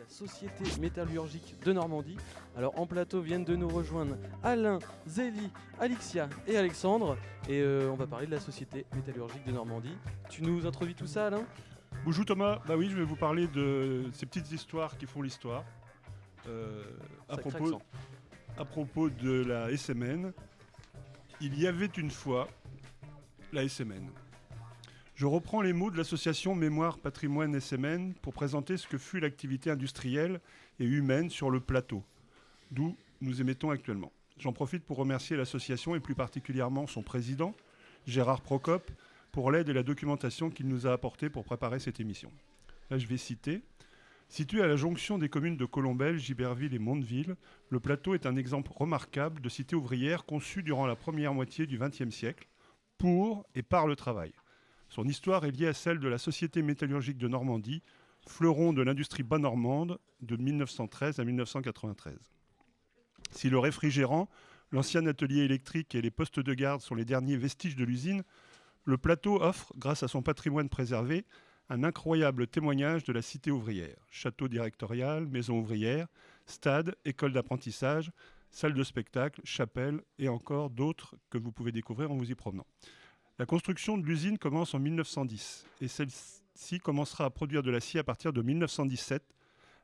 Société métallurgique de Normandie. Alors en plateau viennent de nous rejoindre Alain, Zélie, Alixia et Alexandre et on va parler de la Société métallurgique de Normandie. Tu nous introduis tout ça, Alain ? Bonjour Thomas, bah oui, je vais vous parler de ces petites histoires qui font l'histoire. À propos de la SMN, il y avait une fois la SMN. Je reprends les mots de l'association Mémoire Patrimoine SMN pour présenter ce que fut l'activité industrielle et humaine sur le plateau, d'où nous émettons actuellement. J'en profite pour remercier l'association et plus particulièrement son président, Gérard Procope, pour l'aide et la documentation qu'il nous a apportée pour préparer cette émission. Là, je vais citer. Situé à la jonction des communes de Colombelles, Giberville et Mondeville, le plateau est un exemple remarquable de cité ouvrière conçue durant la première moitié du XXe siècle pour et par le travail. Son histoire est liée à celle de la Société métallurgique de Normandie, fleuron de l'industrie bas-normande de 1913 à 1993. Si le réfrigérant, l'ancien atelier électrique et les postes de garde sont les derniers vestiges de l'usine, le plateau offre, grâce à son patrimoine préservé, un incroyable témoignage de la cité ouvrière. Château directorial, maison ouvrière, stade, école d'apprentissage, salle de spectacle, chapelle et encore d'autres que vous pouvez découvrir en vous y promenant. La construction de l'usine commence en 1910 et celle-ci commencera à produire de l'acier à partir de 1917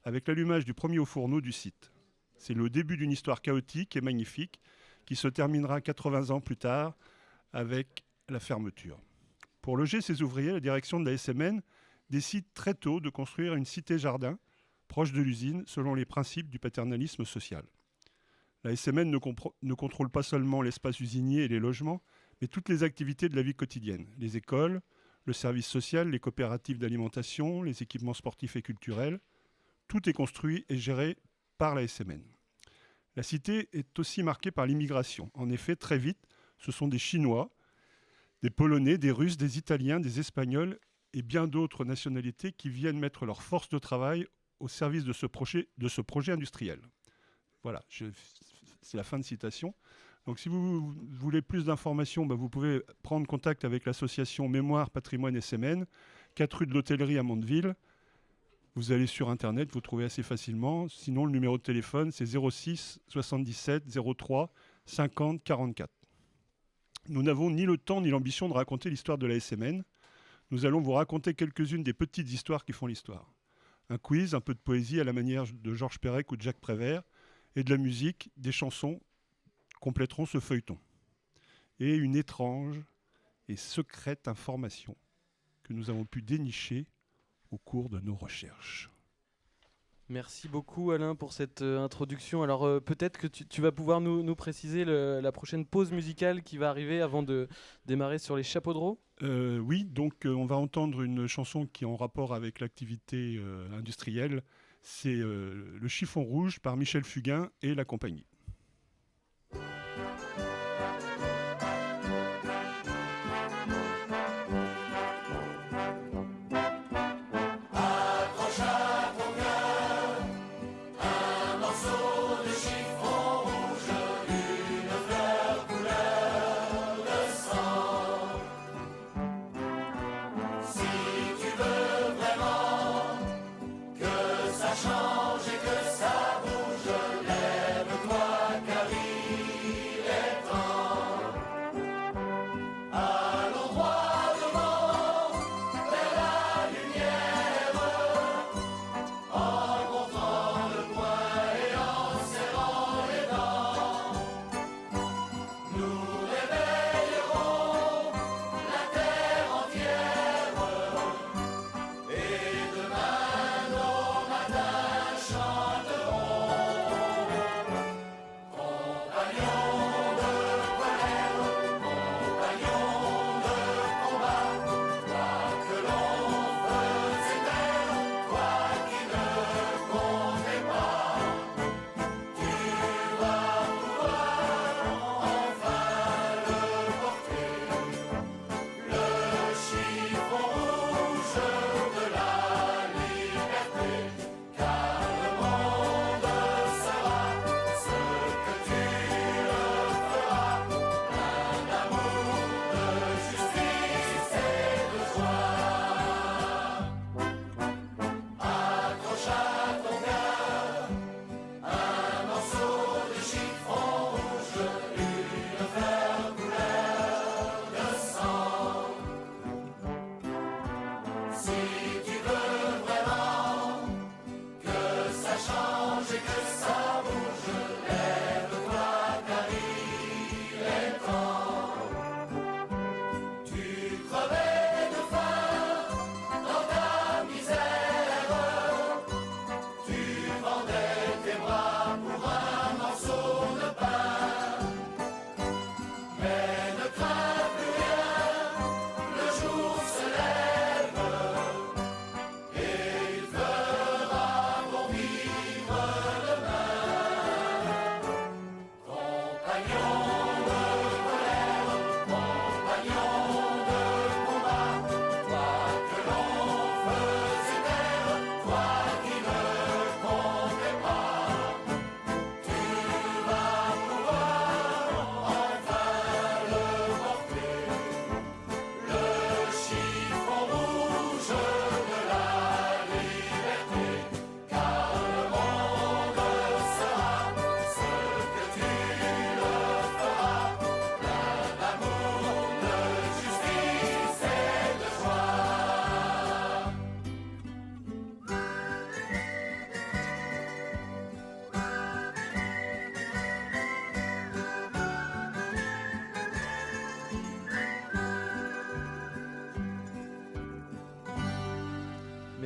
avec l'allumage du premier haut-fourneau du site. C'est le début d'une histoire chaotique et magnifique qui se terminera 80 ans plus tard avec la fermeture. Pour loger ces ouvriers, la direction de la SMN décide très tôt de construire une cité-jardin proche de l'usine selon les principes du paternalisme social. La SMN ne contrôle pas seulement l'espace usinier et les logements, mais toutes les activités de la vie quotidienne, les écoles, le service social, les coopératives d'alimentation, les équipements sportifs et culturels. Tout est construit et géré par la SMN. La cité est aussi marquée par l'immigration. En effet, très vite, ce sont des Chinois, des Polonais, des Russes, des Italiens, des Espagnols et bien d'autres nationalités qui viennent mettre leur force de travail au service de ce projet industriel. Voilà, c'est la fin de citation. Donc si vous voulez plus d'informations, vous pouvez prendre contact avec l'association Mémoire Patrimoine SMN, 4 rue de l'Hôtellerie à Mondeville. Vous allez sur Internet, vous trouvez assez facilement. Sinon, le numéro de téléphone, c'est 06 77 03 50 44. Nous n'avons ni le temps ni l'ambition de raconter l'histoire de la SMN. Nous allons vous raconter quelques-unes des petites histoires qui font l'histoire. Un quiz, un peu de poésie à la manière de Georges Perec ou de Jacques Prévert, et de la musique, des chansons compléteront ce feuilleton. Et une étrange et secrète information que nous avons pu dénicher au cours de nos recherches. Merci beaucoup Alain pour cette introduction. Alors peut-être que tu vas pouvoir nous préciser la prochaine pause musicale qui va arriver avant de démarrer sur les chapeaux de roue. Oui, donc on va entendre une chanson qui est en rapport avec l'activité industrielle. C'est Le Chiffon Rouge par Michel Fugain et la compagnie. Change et que ça bouge, lève-toi.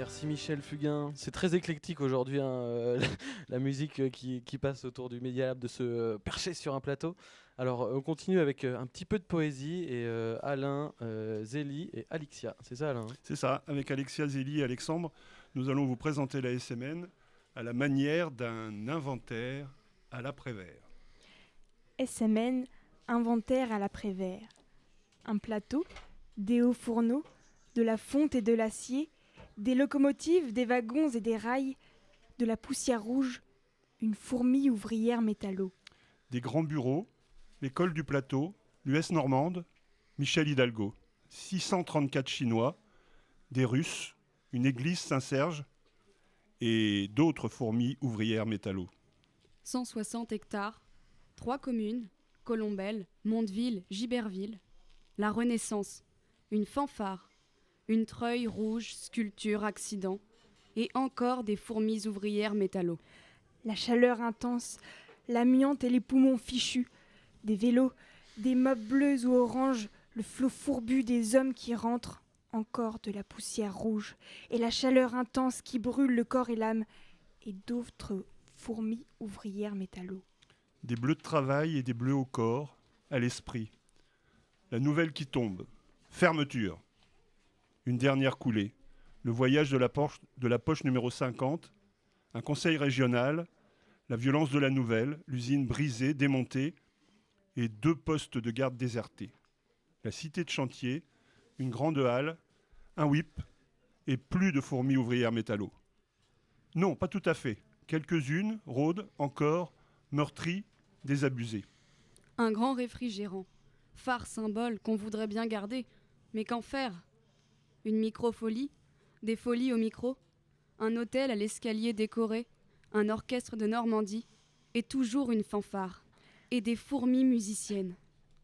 Merci Michel Fugain. C'est très éclectique aujourd'hui, hein, la musique qui passe autour du Media Lab de se percher sur un plateau. Alors on continue avec un petit peu de poésie et Alain, Zélie et Alixia. C'est ça Alain? C'est ça, avec Alexia, Zélie et Alexandre, nous allons vous présenter la SMN à la manière d'un inventaire à l'après-vert. SMN, inventaire à l'après-vert. Un plateau, des hauts fourneaux, de la fonte et de l'acier, des locomotives, des wagons et des rails, de la poussière rouge, une fourmi ouvrière métallo. Des grands bureaux, l'école du plateau, l'US normande, Michel Hidalgo, 634 Chinois, des Russes, une église Saint-Serge et d'autres fourmis ouvrières métallo. 160 hectares, 3 communes, Colombelle, Mondeville, Giberville. La Renaissance, une fanfare, une treuille rouge, sculpture, accident, et encore des fourmis ouvrières métallo. La chaleur intense, l'amiante et les poumons fichus, des vélos, des mobs bleus ou oranges, le flot fourbu des hommes qui rentrent, encore de la poussière rouge, et la chaleur intense qui brûle le corps et l'âme, et d'autres fourmis ouvrières métallo. Des bleus de travail et des bleus au corps, à l'esprit. La nouvelle qui tombe, fermeture. Une dernière coulée, le voyage de la poche numéro 50, un conseil régional, la violence de la nouvelle, l'usine brisée, démontée, et 2 postes de garde désertés. La cité de chantier, une grande halle, un whip, et plus de fourmis ouvrières métallo. Non, pas tout à fait. Quelques-unes rôdent encore, meurtries, désabusées. Un grand réfrigérant, phare symbole qu'on voudrait bien garder, mais qu'en faire? Une microfolie, des folies au micro, un hôtel à l'escalier décoré, un orchestre de Normandie, et toujours une fanfare, et des fourmis musiciennes.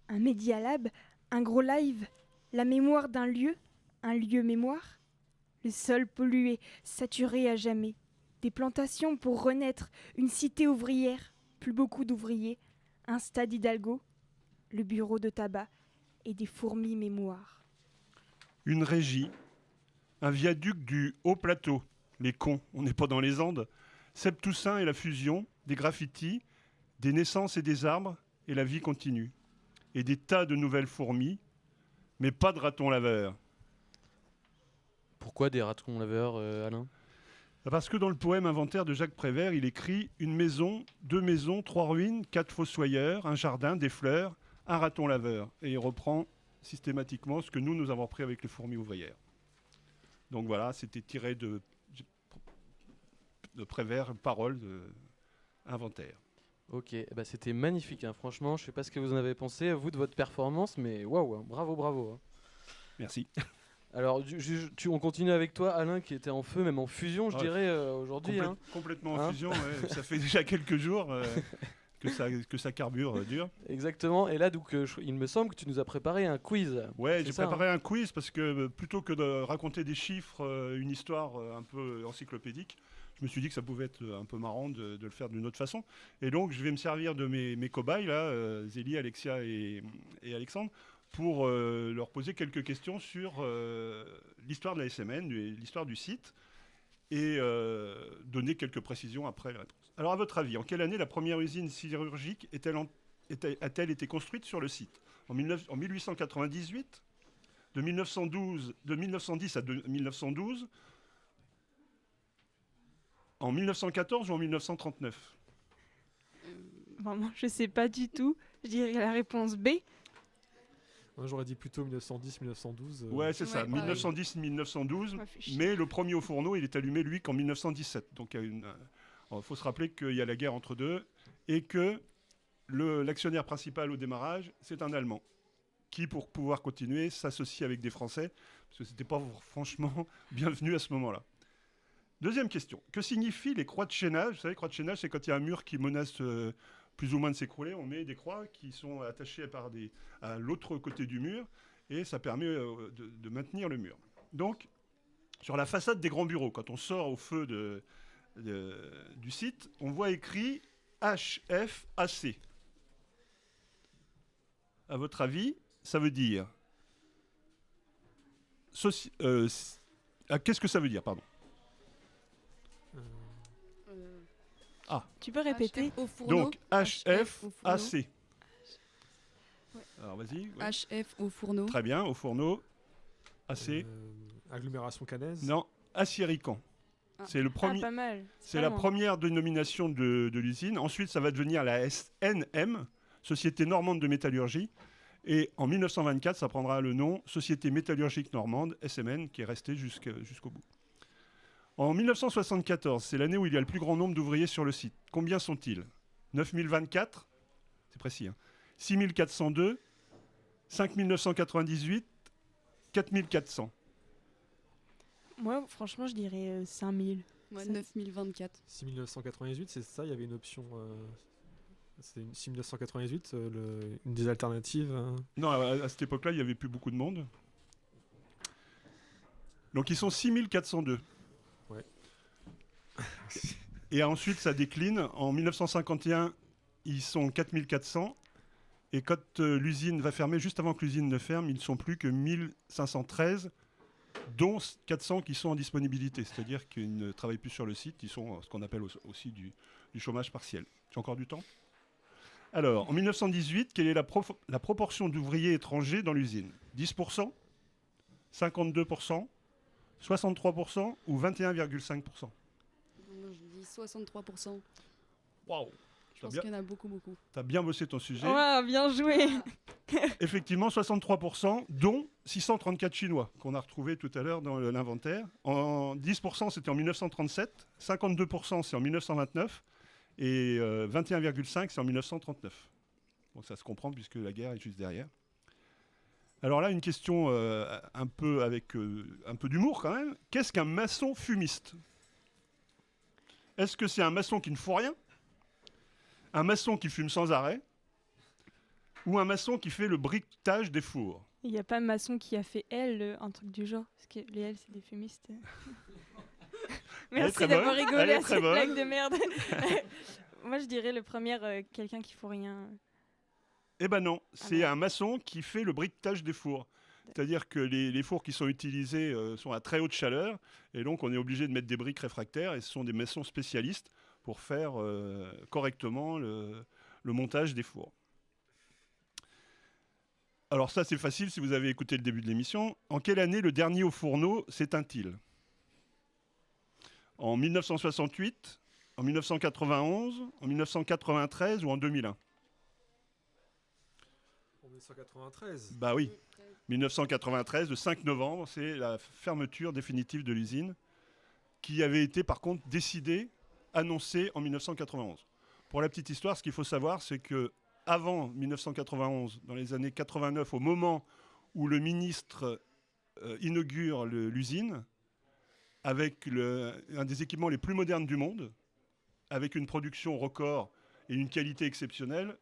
Un Media Lab, un gros live, la mémoire d'un lieu, un lieu mémoire. Le sol pollué, saturé à jamais. Des plantations pour renaître, une cité ouvrière, plus beaucoup d'ouvriers, un stade Hidalgo, le bureau de tabac et des fourmis mémoire. Une régie, un viaduc du haut plateau, les cons, on n'est pas dans les Andes, Sept Toussaint et la fusion, des graffitis, des naissances et des arbres, et la vie continue. Et des tas de nouvelles fourmis, mais pas de ratons laveurs. Pourquoi des ratons laveurs, Alain? Parce que dans le poème Inventaire de Jacques Prévert, il écrit « Une maison, 2 maisons, 3 ruines, 4 fossoyeurs, un jardin, des fleurs, un raton laveur. » Et il reprend systématiquement ce que nous avons appris avec les fourmis ouvrières. Donc voilà, c'était tiré de Prévert, parole, inventaire. Ok, bah c'était magnifique, hein. Franchement, je sais pas ce que vous en avez pensé, vous, de votre performance, mais waouh, hein. Bravo. Hein. Merci. Alors, on continue avec toi, Alain, qui était en feu, même en fusion, je dirais, aujourd'hui. Complètement en fusion, ouais. Ça fait déjà quelques jours que ça carbure dur. Exactement, et là, donc, il me semble que tu nous as préparé un quiz. Ouais, j'ai préparé un quiz parce que plutôt que de raconter des chiffres, une histoire un peu encyclopédique, je me suis dit que ça pouvait être un peu marrant de le faire d'une autre façon. Et donc, je vais me servir de mes cobayes, là, Zélie, Alexia et Alexandre, pour leur poser quelques questions sur l'histoire de la SMN, l'histoire du site, et donner quelques précisions après la réponse. Alors, à votre avis, en quelle année la première usine sidérurgique a-t-elle été construite sur le site? En 1898, de 1910 à 1912, en 1914 ou en 1939? Vraiment, je sais pas du tout. Je dirais la réponse B. Moi, j'aurais dit plutôt 1910-1912. Ouais, c'est ça, 1910-1912. Mais le premier au fourneau, il est allumé, lui, qu'en 1917. Donc, il faut se rappeler qu'il y a la guerre entre deux et que l'actionnaire principal au démarrage, c'est un Allemand qui, pour pouvoir continuer, s'associe avec des Français, parce que ce n'était pas franchement bienvenu à ce moment-là. Deuxième question. Que signifient les croix de chaînage? Vous savez, croix de chaînage, c'est quand il y a un mur qui menace plus ou moins de s'écrouler. On met des croix qui sont attachées à l'autre côté du mur et ça permet de maintenir le mur. Donc, sur la façade des grands bureaux, quand on sort au feu du site, on voit écrit HFAC. À votre avis, ça veut dire... qu'est-ce que ça veut dire, pardon? Tu peux répéter? HF au fourneau. Donc HF au fourneau. HFAC. Alors vas-y. Ouais. HF au fourneau. Très bien, au fourneau. AC. Agglomération cannaise. Non, Acierican. Ah. C'est le premier. Pas mal. C'est la première dénomination de l'usine. Ensuite, ça va devenir la SNM, Société normande de métallurgie. Et en 1924, ça prendra le nom Société métallurgique normande, SMN, qui est resté jusqu'au bout. En 1974, c'est l'année où il y a le plus grand nombre d'ouvriers sur le site. Combien sont-ils? 9024, c'est précis. 6402, 5998, 4400. Moi, franchement, je dirais 5000. Moi, Ça- 9024. 6998, c'est ça, il y avait une option. C'est 6998, une des alternatives. Non, à cette époque-là, il n'y avait plus beaucoup de monde. Donc ils sont 6402. Ouais. Et ensuite, ça décline. En 1951, ils sont 4400. Et quand l'usine va fermer, juste avant que l'usine ne ferme, ils ne sont plus que 1513, dont 400 qui sont en disponibilité. C'est-à-dire qu'ils ne travaillent plus sur le site. Ils sont ce qu'on appelle aussi du chômage partiel. J'ai encore du temps? Alors, en 1918, quelle est la proportion d'ouvriers étrangers dans l'usine? 10%, 52%, 63% ou 21,5%? Moi, je dis 63%. Waouh! Je pense qu'il y en a beaucoup, beaucoup. Tu as bien bossé ton sujet. Ouais, bien joué. Effectivement, 63%, dont 634 Chinois, qu'on a retrouvés tout à l'heure dans l'inventaire. En 10%, c'était en 1937, 52%, c'est en 1929, et 21,5%, c'est en 1939. Bon, ça se comprend puisque la guerre est juste derrière. Alors là, une question un peu avec un peu d'humour quand même. Qu'est-ce qu'un maçon fumiste? Est-ce que c'est un maçon qui ne fout rien? Un maçon qui fume sans arrêt? Ou un maçon qui fait le briquetage des fours? Il n'y a pas maçon qui a fait elle, un truc du genre. Parce que les L, c'est des fumistes. Elle est Merci très d'avoir bonne, elle rigolé est à très cette bonne. blague de merde. Moi, je dirais le premier, quelqu'un qui fout rien. Eh ben non, c'est non. un maçon qui fait le briquetage des fours. C'est-à-dire que les fours qui sont utilisés sont à très haute chaleur, et donc on est obligé de mettre des briques réfractaires, et ce sont des maçons spécialistes pour faire correctement le montage des fours. Alors ça, c'est facile si vous avez écouté le début de l'émission. En quelle année le dernier au fourneau s'éteint-il? En 1968, en 1991, en 1993 ou en 2001? En 1993. Bah oui, 1993, le 5 novembre, c'est la fermeture définitive de l'usine qui avait été par contre décidée, annoncée en 1991. Pour la petite histoire, ce qu'il faut savoir, c'est que avant 1991, dans les années 89, au moment où le ministre inaugure l'usine, avec un des équipements les plus modernes du monde, avec une production record et une qualité exceptionnelle,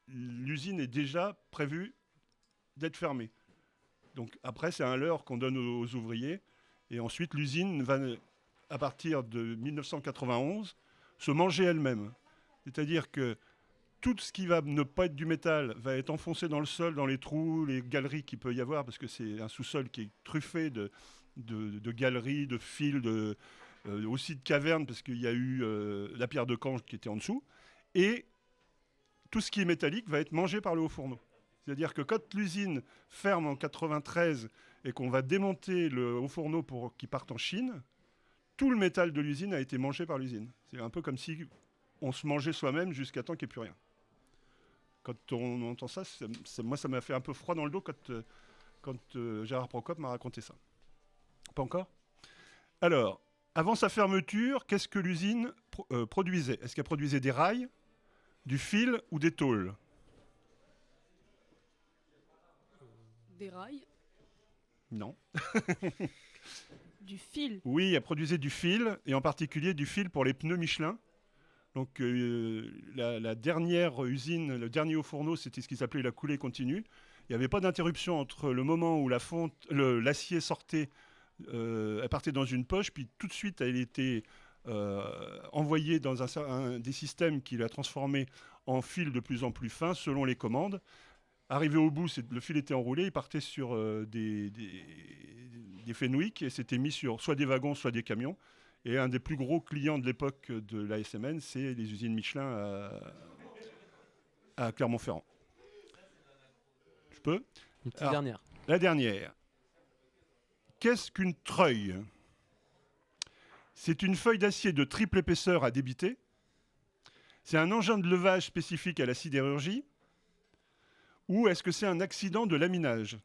l'usine est déjà prévue d'être fermée. Donc après, c'est un leurre qu'on donne aux ouvriers. Et ensuite, l'usine va, à partir de 1991, se manger elle-même. C'est-à-dire que tout ce qui va ne pas être du métal va être enfoncé dans le sol, dans les trous, les galeries qu'il peut y avoir, parce que c'est un sous-sol qui est truffé de galeries, de fils, aussi de cavernes, parce qu'il y a eu la pierre de Cange qui était en dessous. Et tout ce qui est métallique va être mangé par le haut fourneau. C'est-à-dire que quand l'usine ferme en 93 et qu'on va démonter le haut fourneau pour qu'il parte en Chine, tout le métal de l'usine a été mangé par l'usine. C'est un peu comme si on se mangeait soi-même jusqu'à temps qu'il n'y ait plus rien. Quand on entend ça, moi ça m'a fait un peu froid dans le dos quand Gérard Procope m'a raconté ça. Pas encore? Alors, avant sa fermeture, qu'est-ce que l'usine produisait? Est-ce qu'elle produisait des rails, du fil ou des tôles? Des rails. Non. Du fil. Oui, elle produisait du fil, et en particulier du fil pour les pneus Michelin. Donc la dernière usine, le dernier haut fourneau, c'était ce qu'ils appelaient la coulée continue. Il n'y avait pas d'interruption entre le moment où l'acier sortait, elle partait dans une poche, puis tout de suite elle était envoyée dans des systèmes qui la transformaient en fil de plus en plus fin selon les commandes. Arrivé au bout, le fil était enroulé, il partait sur des Fenwick et c'était mis sur soit des wagons, soit des camions. Et un des plus gros clients de l'époque de la SMN, c'est les usines Michelin à Clermont-Ferrand. Je peux ? Une petite Alors, dernière. La dernière. Qu'est-ce qu'une treuille ? C'est une feuille d'acier de triple épaisseur à débiter. C'est un engin de levage spécifique à la sidérurgie. Ou est-ce que c'est un accident de laminage ?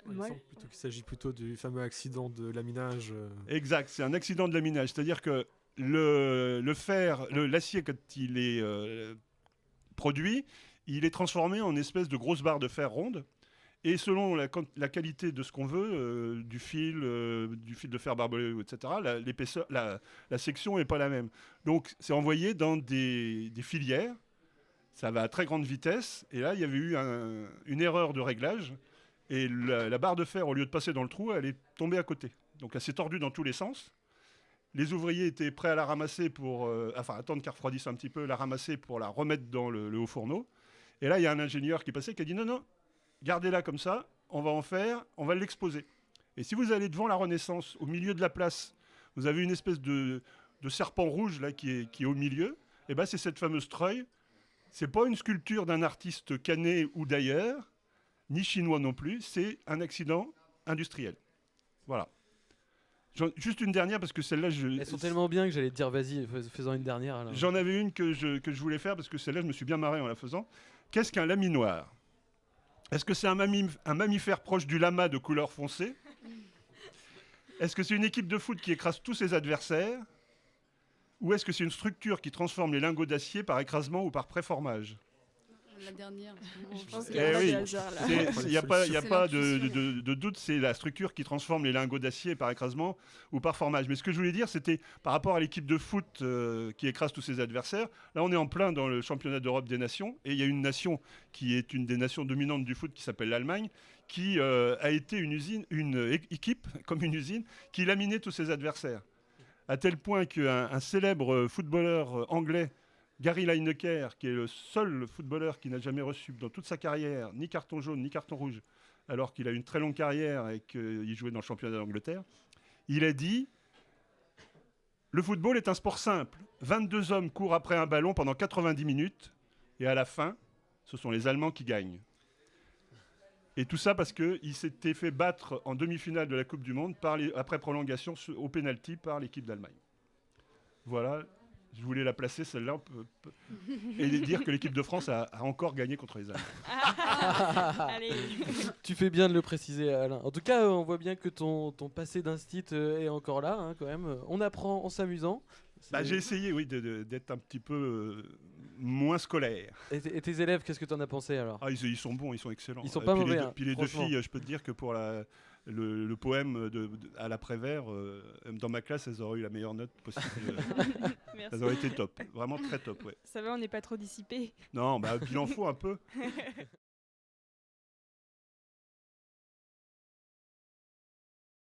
Il me semble plutôt qu'il s'agit plutôt du fameux accident de laminage. Exact, c'est un accident de laminage. C'est-à-dire que l'acier, quand il est produit, il est transformé en espèce de grosse barre de fer ronde. Et selon la qualité de ce qu'on veut, du fil de fer barbelé, etc., la section n'est pas la même. Donc, c'est envoyé dans des filières. Ça va à très grande vitesse. Et là, il y avait eu une erreur de réglage. Et la barre de fer, au lieu de passer dans le trou, elle est tombée à côté. Donc, elle s'est tordue dans tous les sens. Les ouvriers étaient prêts à la ramasser attendre qu'elle refroidisse un petit peu, la ramasser pour la remettre dans le haut fourneau. Et là, il y a un ingénieur qui passait qui a dit non, gardez-la comme ça, on va l'exposer. Et si vous allez devant la Renaissance, au milieu de la place, vous avez une espèce de serpent rouge là, qui est au milieu, et ben c'est cette fameuse treuille. C'est pas une sculpture d'un artiste canet ou d'ailleurs, ni chinois non plus, c'est un accident industriel. Voilà. Juste une dernière, parce que celle-là... Elles sont tellement bien que j'allais te dire, vas-y, fais-en une dernière. Alors. J'en avais une que je voulais faire, parce que celle-là, je me suis bien marré en la faisant. Qu'est-ce qu'un laminoir ? Est-ce que c'est un mammifère proche du lama de couleur foncée ? Est-ce que c'est une équipe de foot qui écrase tous ses adversaires ? Ou est-ce que c'est une structure qui transforme les lingots d'acier par écrasement ou par préformage ? La dernière. Je pense qu'il y a pas de hasard là. Il n'y a pas de doute, c'est la structure qui transforme les lingots d'acier par écrasement ou par formage. Mais ce que je voulais dire, c'était par rapport à l'équipe de foot qui écrase tous ses adversaires. Là, on est en plein dans le championnat d'Europe des nations. Et il y a une nation qui est une des nations dominantes du foot qui s'appelle l'Allemagne, qui a été une équipe, comme une usine, qui laminait tous ses adversaires. À tel point qu'un célèbre footballeur anglais, Gary Lineker, qui est le seul footballeur qui n'a jamais reçu dans toute sa carrière ni carton jaune ni carton rouge, alors qu'il a une très longue carrière et qu'il jouait dans le championnat d'Angleterre, il a dit « Le football est un sport simple. 22 hommes courent après un ballon pendant 90 minutes et à la fin, ce sont les Allemands qui gagnent. » Et tout ça parce qu'il s'était fait battre en demi-finale de la Coupe du Monde après prolongation au pénalty par l'équipe d'Allemagne. Voilà. Je voulais la placer, celle-là, et dire que l'équipe de France a encore gagné contre les Allemands. Allez. Tu fais bien de le préciser, Alain. En tout cas, on voit bien que ton passé d'instit est encore là, hein, quand même. On apprend en s'amusant. J'ai essayé, oui, d'être un petit peu moins scolaire. Et tes élèves, qu'est-ce que tu en as pensé alors ? Ils sont bons, ils sont excellents. Ils sont pas mauvais. Puis les deux filles, je peux te dire que pour le poème à l'après-vert, dans ma classe, elles auraient eu la meilleure note possible. Merci. Elles auraient été top, vraiment très top. Ouais. Ça va, on n'est pas trop dissipés. Non, puis il en faut un peu.